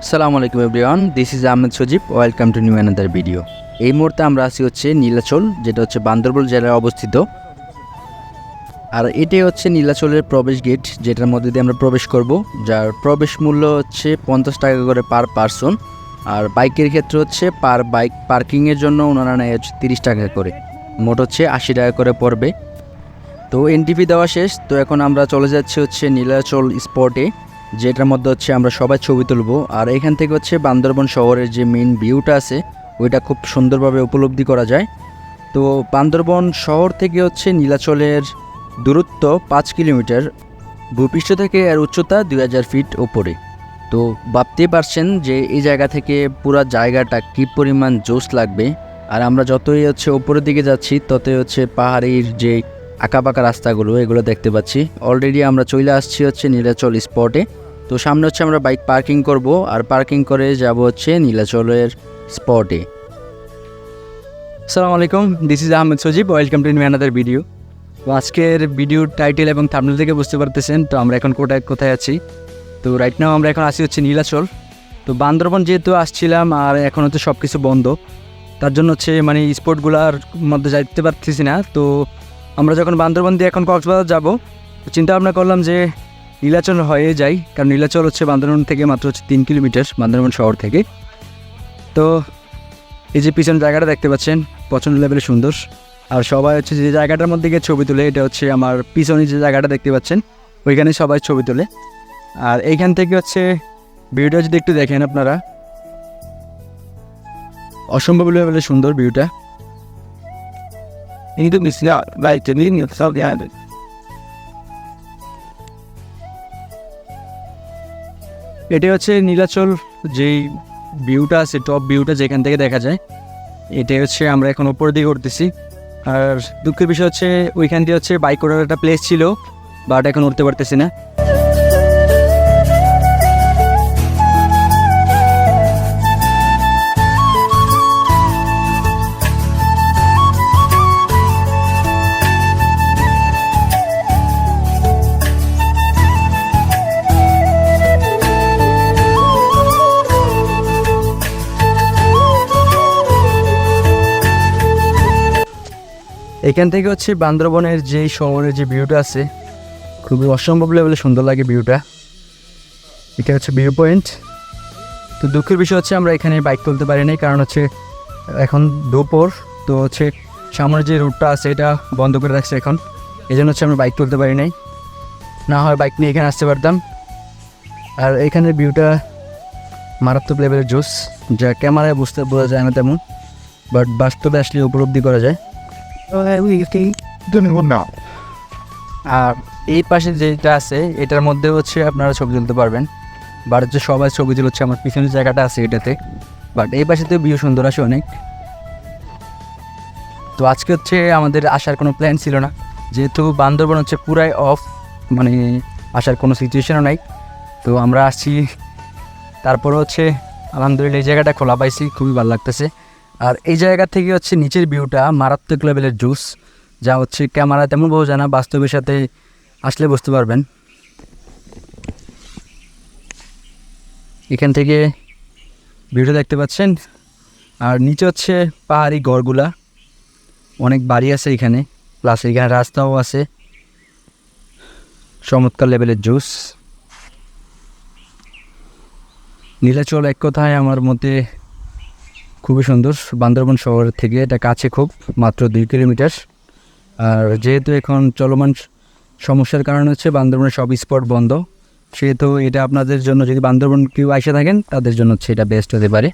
আসসালামু আলাইকুম everyone, this is Ahmed Sajib. Welcome to new another video. এই মুহূর্তে আমরা আছি হচ্ছে নীলাচল, যেটা হচ্ছে বান্দরবান জেলায় অবস্থিত। আর এটাই হচ্ছে নীলাচলের প্রবেশ গেট, যেটার মধ্যে দিয়ে আমরা প্রবেশ করব, যার প্রবেশ মূল্য হচ্ছে 50 টাকা করে পার পারসন। আর বাইকের ক্ষেত্রে হচ্ছে পার বাইক পার্কিংয়ের জন্য ওনারা নেয় হচ্ছে 30 টাকা করে, মোট হচ্ছে 80 টাকা করে পড়বে। তো এনটিপি দেওয়া শেষ, তো এখন আমরা চলে যাচ্ছি হচ্ছে নীলাচল স্পটে, যেটার মধ্যে হচ্ছে আমরা সবাই ছবি তুলব। আর এখান থেকে হচ্ছে বান্দরবান শহরের যে মেইন ভিউটা আছে ওইটা খুব সুন্দরভাবে উপলব্ধি করা যায়। তো বান্দরবান শহর থেকে হচ্ছে নীলাচলের দূরত্ব 5 কিলোমিটার, ভূপৃষ্ঠ থেকে এর উচ্চতা 2000 ফিট ওপরে। তো ভাবতেই পারছেন যে এই জায়গা থেকে পুরো জায়গাটা কী পরিমাণ জোশ লাগবে। আর আমরা যতই হচ্ছে ওপরের দিকে যাচ্ছি ততই হচ্ছে পাহাড়ির যে আঁকাবাঁকা রাস্তাগুলো এগুলো দেখতে পাচ্ছি। অলরেডি আমরা চলে আসছি হচ্ছে নীলাচল স্পটে। তো সামনে হচ্ছে আমরা বাইক পার্কিং করব, আর পার্কিং করে যাব হচ্ছে নীলাচলের স্পটে। আসসালামু আলাইকুম, this is Ahmed Sajib. Welcome to new another video. তো আজকের ভিডিওর টাইটেল এবং থাম্বনেল থেকে বুঝতে পারতেছেন তো আমরা এখন কোথায় আছি। তো রাইট নাও আমরা এখন আসি হচ্ছে নীলাচল। তো বান্দরবান যেহেতু আসছিলাম আর এখন হচ্ছে সব কিছু বন্ধ, তার জন্য হচ্ছে মানে স্পটগুলোর মধ্যে যাইতে পারতেছি না। তো আমরা যখন বান্দরবান দিয়ে এখন কক্সবাজার যাব, চিন্তা ভাবনা করলাম যে নীলাচল হয়ে যাই, কারণ নীলাচল হচ্ছে বান্দরবান থেকে মাত্র হচ্ছে 3 কিলোমিটার বান্দরবান শহর থেকে। তো এই যে পিছন জায়গাটা দেখতে পাচ্ছেন প্রচণ্ড লেভেলে সুন্দর। আর সবাই হচ্ছে যে জায়গাটার মধ্যে গিয়ে ছবি তোলে, এটা হচ্ছে আমার পিছনে যে জায়গাটা দেখতে পাচ্ছেন ওইখানে সবাই ছবি তোলে। আর এইখান থেকে হচ্ছে ভিউটা যদি একটু দেখেন আপনারা, অসম্ভব লেভেলে সুন্দর ভিউটা। এটাই হচ্ছে নীলাচল যেই ভিউটা আছে, টপ ভিউটা যেখান থেকে দেখা যায়, এটাই হচ্ছে আমরা এখন উপর দিকে উঠতেছি। আর দুঃখের বিষয় হচ্ছে ওইখান দিয়ে হচ্ছে বাইক করার একটা প্লেস ছিল, বাট এখন উঠতে পারতেছি না। এখান থেকে হচ্ছে বান্দরবনের যেই শহরের যে ভিউটা আছে খুবই অসম্ভব লেভেলে সুন্দর লাগে ভিউটা। এটা হচ্ছে ভিউ পয়েন্ট। তো দুঃখের বিষয় হচ্ছে আমরা এখানে বাইক তুলতে পারি নাই, কারণ হচ্ছে এখন দুপুর, তো হচ্ছে সামনের যে রুটটা আছে এটা বন্ধ করে রাখছে এখন, এই জন্য হচ্ছে আমরা বাইক তুলতে পারি নাই, না হয় বাইক নিয়ে এখানে আসতে পারতাম। আর এখানের ভিউটা মারাত্মক লেভেলের জোস, যা ক্যামেরায় বোঝা যায় না তেমন, বাট বাস্তবে আসলে উপলব্ধি করা যায়। আর এই পাশে যেটা আছে এটার মধ্যে হচ্ছে আপনারা ছবি তুলতে পারবেন, বাট হচ্ছে সবাই ছবি তুলছে আমার পিছনের জায়গাটা আছে এটাতে, বাট এই পাশেতে ভিউ সুন্দর আসে অনেক। তো আজকে হচ্ছে আমাদের আসার কোনো প্ল্যান ছিল না, যেহেতু বান্দরবান হচ্ছে পুরাই অফ, মানে আসার কোনো সিচুয়েশনও নাই। তো আমরা আসছি, তারপরে হচ্ছে আলহামদুলিল্লাহ এই জায়গাটা খোলা পাইছি, খুবই ভালো লাগতেছে। আর এই জায়গা থেকে হচ্ছে নিচের ভিউটা মারাত্মক লেভেলের জুস, যা হচ্ছে ক্যামেরা তেমন বোঝা যায় না, বাস্তবের সাথে আসলে বুঝতে পারবেন। এখান থেকে ভিউটা দেখতে পাচ্ছেন। আর নিচে হচ্ছে পাহাড়ি গড়গুলা, অনেক বাড়ি আছে এখানে, প্লাস এখানে রাস্তাও আছে, চমৎকার লেভেলের জুস। নীলাচল এক কথায় আমার মতে খুবই সুন্দর, বান্দরবান শহর থেকে এটা কাছে, খুব মাত্র 2 কিলোমিটার। আর যেহেতু এখন চলমান সমস্যার কারণে হচ্ছে বান্দরবানের সব স্পট বন্ধ, সেহেতু এটা আপনাদের জন্য, যদি বান্দরবান কেউ এসে থাকেন তাদের জন্য হচ্ছে এটা বেস্ট হতে পারে।